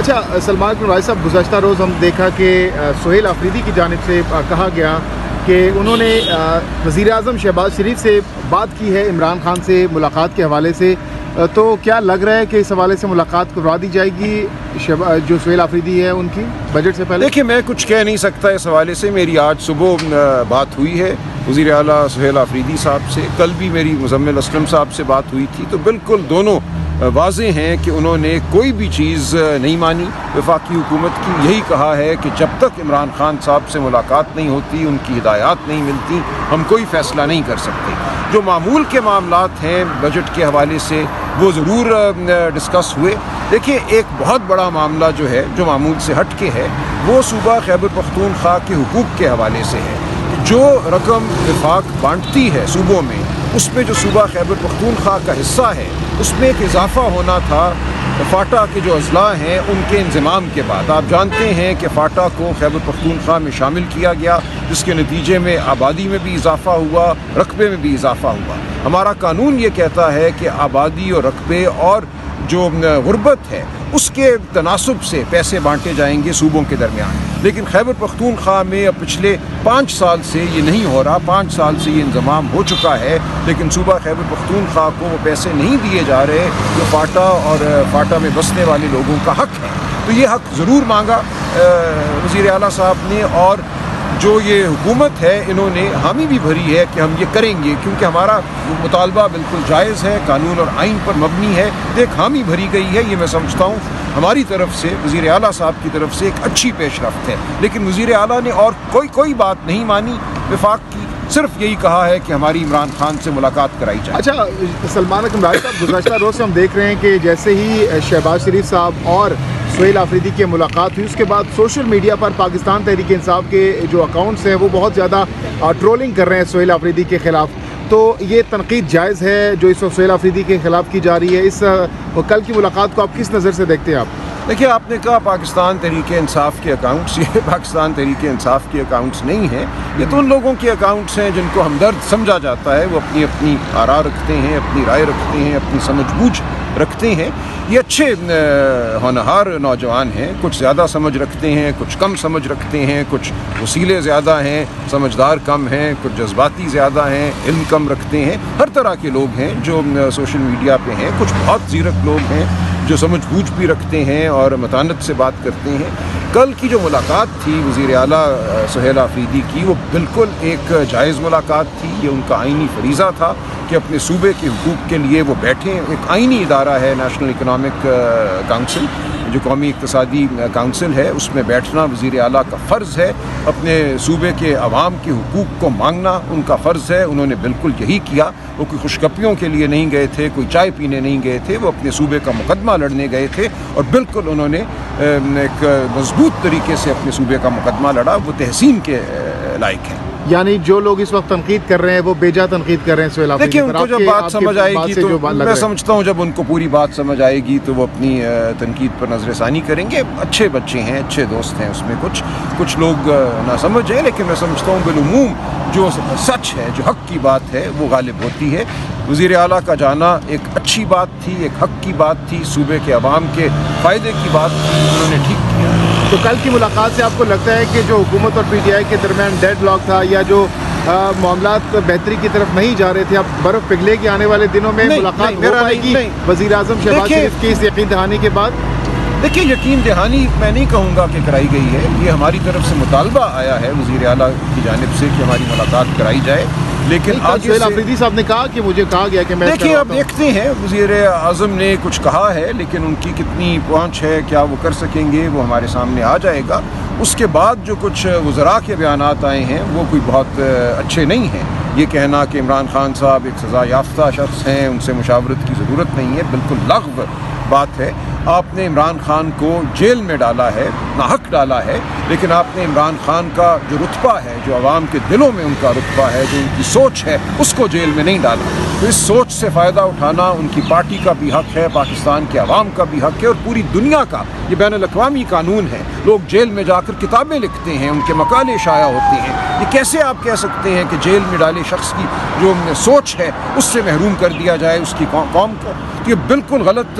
اچھا سلمان بن راشد صاحب، گزشتہ روز ہم دیکھا کہ سہیل آفریدی کی جانب سے کہا گیا کہ انہوں نے وزیر اعظم شہباز شریف سے بات کی ہے عمران خان سے ملاقات کے حوالے سے، تو کیا لگ رہا ہے کہ اس حوالے سے ملاقات کروا دی جائے گی جو سہیل آفریدی ہے ان کی بجٹ سے پہلے؟ دیکھیے، میں کچھ کہہ نہیں سکتا اس حوالے سے. میری آج صبح بات ہوئی ہے وزیر اعلیٰ سہیل آفریدی صاحب سے، کل بھی میری مزمل اسلم صاحب سے بات ہوئی تھی، تو بالکل دونوں واضح ہیں کہ انہوں نے کوئی بھی چیز نہیں مانی وفاقی حکومت کی. یہی کہا ہے کہ جب تک عمران خان صاحب سے ملاقات نہیں ہوتی، ان کی ہدایات نہیں ملتی، ہم کوئی فیصلہ نہیں کر سکتے. جو معمول کے معاملات ہیں بجٹ کے حوالے سے وہ ضرور ڈسکس ہوئے. دیکھیے، ایک بہت بڑا معاملہ جو ہے، جو معمول سے ہٹ کے ہے، وہ صوبہ خیبر پختونخوا کے حقوق کے حوالے سے ہے. جو رقم وفاق بانٹتی ہے صوبوں میں، اس میں جو صوبہ خیبر پختونخوا کا حصہ ہے، اس میں ایک اضافہ ہونا تھا فاٹا کے جو اضلاع ہیں ان کے انضمام کے بعد. آپ جانتے ہیں کہ فاٹا کو خیبر پختونخوا میں شامل کیا گیا، جس کے نتیجے میں آبادی میں بھی اضافہ ہوا، رقبے میں بھی اضافہ ہوا. ہمارا قانون یہ کہتا ہے کہ آبادی اور رقبے اور جو غربت ہے اس کے تناسب سے پیسے بانٹے جائیں گے صوبوں کے درمیان. لیکن خیبر پختونخوا میں اب پچھلے 5 سال سے یہ نہیں ہو رہا. 5 سال سے یہ انضمام ہو چکا ہے، لیکن صوبہ خیبر پختونخوا کو وہ پیسے نہیں دیے جا رہے جو فاٹا اور فاٹا میں بسنے والے لوگوں کا حق ہے. تو یہ حق ضرور مانگا وزیر اعلیٰ صاحب نے، اور جو یہ حکومت ہے انہوں نے حامی بھی بھری ہے کہ ہم یہ کریں گے، کیونکہ ہمارا مطالبہ بالکل جائز ہے، قانون اور آئین پر مبنی ہے. ایک حامی بھری گئی ہے. یہ میں سمجھتا ہوں ہماری طرف سے، وزیر اعلیٰ صاحب کی طرف سے ایک اچھی پیش رفت ہے. لیکن وزیر اعلیٰ نے اور کوئی بات نہیں مانی وفاق کی، صرف یہی کہا ہے کہ ہماری عمران خان سے ملاقات کرائی جائے. اچھا سلمان بن راشد صاحب، گزشتہ روز سے ہم دیکھ رہے ہیں کہ جیسے ہی شہباز شریف صاحب اور سہیل آفریدی کی ملاقات ہوئی، اس کے بعد سوشل میڈیا پر پاکستان تحریک انصاف کے جو اکاؤنٹس ہیں وہ بہت زیادہ ٹرولنگ کر رہے ہیں سہیل آفریدی کے خلاف. تو یہ تنقید جائز ہے جو اس وقت سہیل آفریدی کے خلاف کی جا رہی ہے؟ اس کل کی ملاقات کو آپ کس نظر سے دیکھتے ہیں آپ؟ دیکھیے، آپ نے کہا پاکستان تحریک انصاف کے اکاؤنٹس، یہ پاکستان تحریک انصاف کے اکاؤنٹس نہیں ہیں. یہ تو ان لوگوں کے اکاؤنٹس ہیں جن کو ہمدرد سمجھا جاتا ہے. وہ اپنی آراء رکھتے ہیں، اپنی رائے رکھتے ہیں، اپنی سمجھ بوجھ رکھتے ہیں. یہ اچھے ہونہار نوجوان ہیں. کچھ زیادہ سمجھ رکھتے ہیں، کچھ کم سمجھ رکھتے ہیں، کچھ وسیلے زیادہ ہیں، سمجھدار کم ہیں، کچھ جذباتی زیادہ ہیں، علم کم رکھتے ہیں. ہر طرح کے لوگ ہیں جو سوشل میڈیا پہ ہیں. کچھ بہت زیرک لوگ ہیں جو سمجھ بوجھ بھی رکھتے ہیں اور متانت سے بات کرتے ہیں. کل کی جو ملاقات تھی وزیر اعلیٰ سہیل آفریدی کی، وہ بالکل ایک جائز ملاقات تھی. یہ ان کا آئینی فریضہ تھا کہ اپنے صوبے کے حقوق کے لیے وہ بیٹھیں. ایک آئینی ادارہ ہے نیشنل اکنامک کونسل، جو قومی اقتصادی کونسل ہے، اس میں بیٹھنا وزیر اعلیٰ کا فرض ہے. اپنے صوبے کے عوام کے حقوق کو مانگنا ان کا فرض ہے. انہوں نے بالکل یہی کیا. وہ کوئی خوشگپیوں کے لیے نہیں گئے تھے، کوئی چائے پینے نہیں گئے تھے. وہ اپنے صوبے کا مقدمہ لڑنے گئے تھے، اور بالکل انہوں نے ایک مضبوط طریقے سے اپنے صوبے کا مقدمہ لڑا. وہ تحسین کے لائق ہیں. یعنی جو لوگ اس وقت تنقید کر رہے ہیں وہ بیجا تنقید کر رہے ہیں سہیل آفریدی پر. دیکھیں، ان کو جب بات سمجھ آئے گی تو میں سمجھتا ہوں جب ان کو پوری بات سمجھ آئے گی تو وہ اپنی تنقید پر نظر ثانی کریں گے. اچھے بچے ہیں، اچھے دوست ہیں. اس میں کچھ لوگ نہ سمجھ ہیں، لیکن میں سمجھتا ہوں بالعموم جو سچ ہے، جو حق کی بات ہے، وہ غالب ہوتی ہے. وزیر اعلیٰ کا جانا ایک اچھی بات تھی، ایک حق کی بات تھی، صوبے کے عوام کے فائدے کی بات تھی. انہوں نے ٹھیک کیا. تو کل کی ملاقات سے آپ کو لگتا ہے کہ جو حکومت اور پی ٹی آئی کے درمیان ڈیڈ لاک تھا، یا جو معاملات بہتری کی طرف نہیں جا رہے تھے، اب برف پگھلے گی آنے والے دنوں میں ملاقات ہو پائے گی وزیر اعظم شہباز شریف کی اس یقین دہانی کے بعد؟ دیکھیے، یقین دہانی میں نہیں کہوں گا کہ کرائی گئی ہے. یہ ہماری طرف سے مطالبہ آیا ہے وزیر اعلیٰ کی جانب سے کہ ہماری ملاقات کرائی جائے. لیکن سہیل آفریدی صاحب نے کہا کہ مجھے کہا گیا کہ میں دیکھیے، اب دیکھتے ہیں. وزیر اعظم نے کچھ کہا ہے، لیکن ان کی کتنی پہنچ ہے، کیا وہ کر سکیں گے، وہ ہمارے سامنے آ جائے گا. اس کے بعد جو کچھ وزراء کے بیانات آئے ہیں وہ کوئی بہت اچھے نہیں ہیں. یہ کہنا کہ عمران خان صاحب ایک سزا یافتہ شخص ہیں، ان سے مشاورت کی ضرورت نہیں ہے، بالکل لغو بات ہے. آپ نے عمران خان کو جیل میں ڈالا ہے، ناحق ڈالا ہے، لیکن آپ نے عمران خان کا جو رتبہ ہے، جو عوام کے دلوں میں ان کا رتبہ ہے، جو ان کی سوچ ہے، اس کو جیل میں نہیں ڈالا. تو اس سوچ سے فائدہ اٹھانا ان کی پارٹی کا بھی حق ہے، پاکستان کے عوام کا بھی حق ہے، اور پوری دنیا کا یہ بین الاقوامی قانون ہے. لوگ جیل میں جا کر کتابیں لکھتے ہیں، ان کے مقالے شائع ہوتے ہیں. یہ کیسے آپ کہہ سکتے ہیں کہ جیل میں ڈالے شخص کی جو سوچ ہے اس سے محروم کر دیا جائے اس کی قوم کو؟ یہ بالکل غلط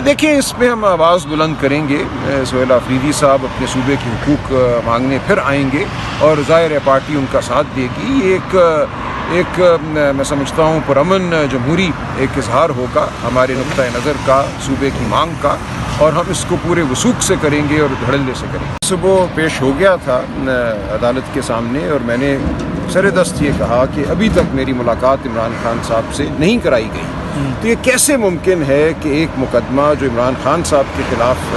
دیکھیں اس پہ ہم آواز بلند کریں گے. سہیل آفریدی صاحب اپنے صوبے کے حقوق مانگنے پھر آئیں گے اور ظاہر ہے پارٹی ان کا ساتھ دے گی. یہ ایک میں سمجھتا ہوں پرامن جمہوری ایک اظہار ہوگا ہمارے نقطۂ نظر کا، صوبے کی مانگ کا، اور ہم اس کو پورے وثوق سے کریں گے اور دھڑلے سے کریں گے. صبح پیش ہو گیا تھا عدالت کے سامنے اور میں نے سر دست یہ کہا کہ ابھی تک میری ملاقات عمران خان صاحب سے نہیں کرائی گئی. تو یہ کیسے ممکن ہے کہ ایک مقدمہ جو عمران خان صاحب کے خلاف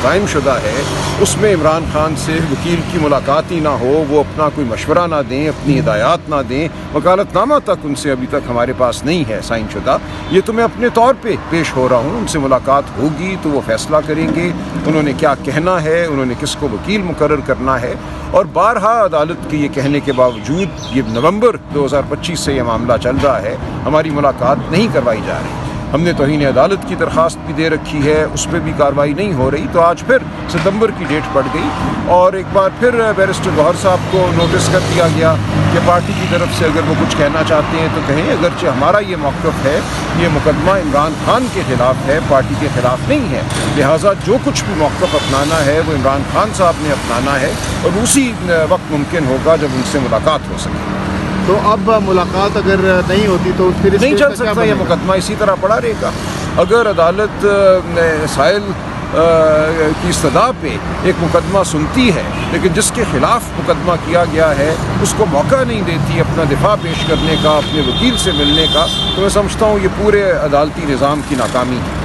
قائم شدہ ہے اس میں عمران خان سے وکیل کی ملاقات ہی نہ ہو، وہ اپنا کوئی مشورہ نہ دیں، اپنی ہدایات نہ دیں، وکالت نامہ تک ان سے ابھی تک ہمارے پاس نہیں ہے سائن شدہ. یہ تو میں اپنے طور پہ پیش ہو رہا ہوں، ان سے ملاقات ہوگی تو وہ فیصلہ کریں گے انہوں نے کیا کہنا ہے، انہوں نے کس کو وکیل مقرر کرنا ہے. اور بارہا عدالت کے یہ کہنے کے باوجود یہ نومبر 2025 سے یہ معاملہ چل رہا ہے، ہماری ملاقات نہیں کروائی جا رہی. ہم نے توہین عدالت کی درخواست بھی دے رکھی ہے، اس پہ بھی کارروائی نہیں ہو رہی. تو آج پھر ستمبر کی ڈیٹ پڑ گئی اور ایک بار پھر بیرسٹر گوہر صاحب کو نوٹس کر دیا گیا کہ پارٹی کی طرف سے اگر وہ کچھ کہنا چاہتے ہیں تو کہیں، اگرچہ ہمارا یہ موقف ہے یہ مقدمہ عمران خان کے خلاف ہے، پارٹی کے خلاف نہیں ہے، لہٰذا جو کچھ بھی موقف اپنانا ہے وہ عمران خان صاحب نے اپنانا ہے اور اسی وقت ممکن ہوگا جب ان سے ملاقات ہو سکے. تو اب ملاقات اگر نہیں ہوتی تو پھر اس نہیں کیس چل کا کیا سکتا، یہ بنے گا؟ مقدمہ اسی طرح پڑا رہے گا. اگر عدالت سائل کی استدعا پہ ایک مقدمہ سنتی ہے لیکن جس کے خلاف مقدمہ کیا گیا ہے اس کو موقع نہیں دیتی اپنا دفاع پیش کرنے کا، اپنے وکیل سے ملنے کا، تو میں سمجھتا ہوں یہ پورے عدالتی نظام کی ناکامی ہے.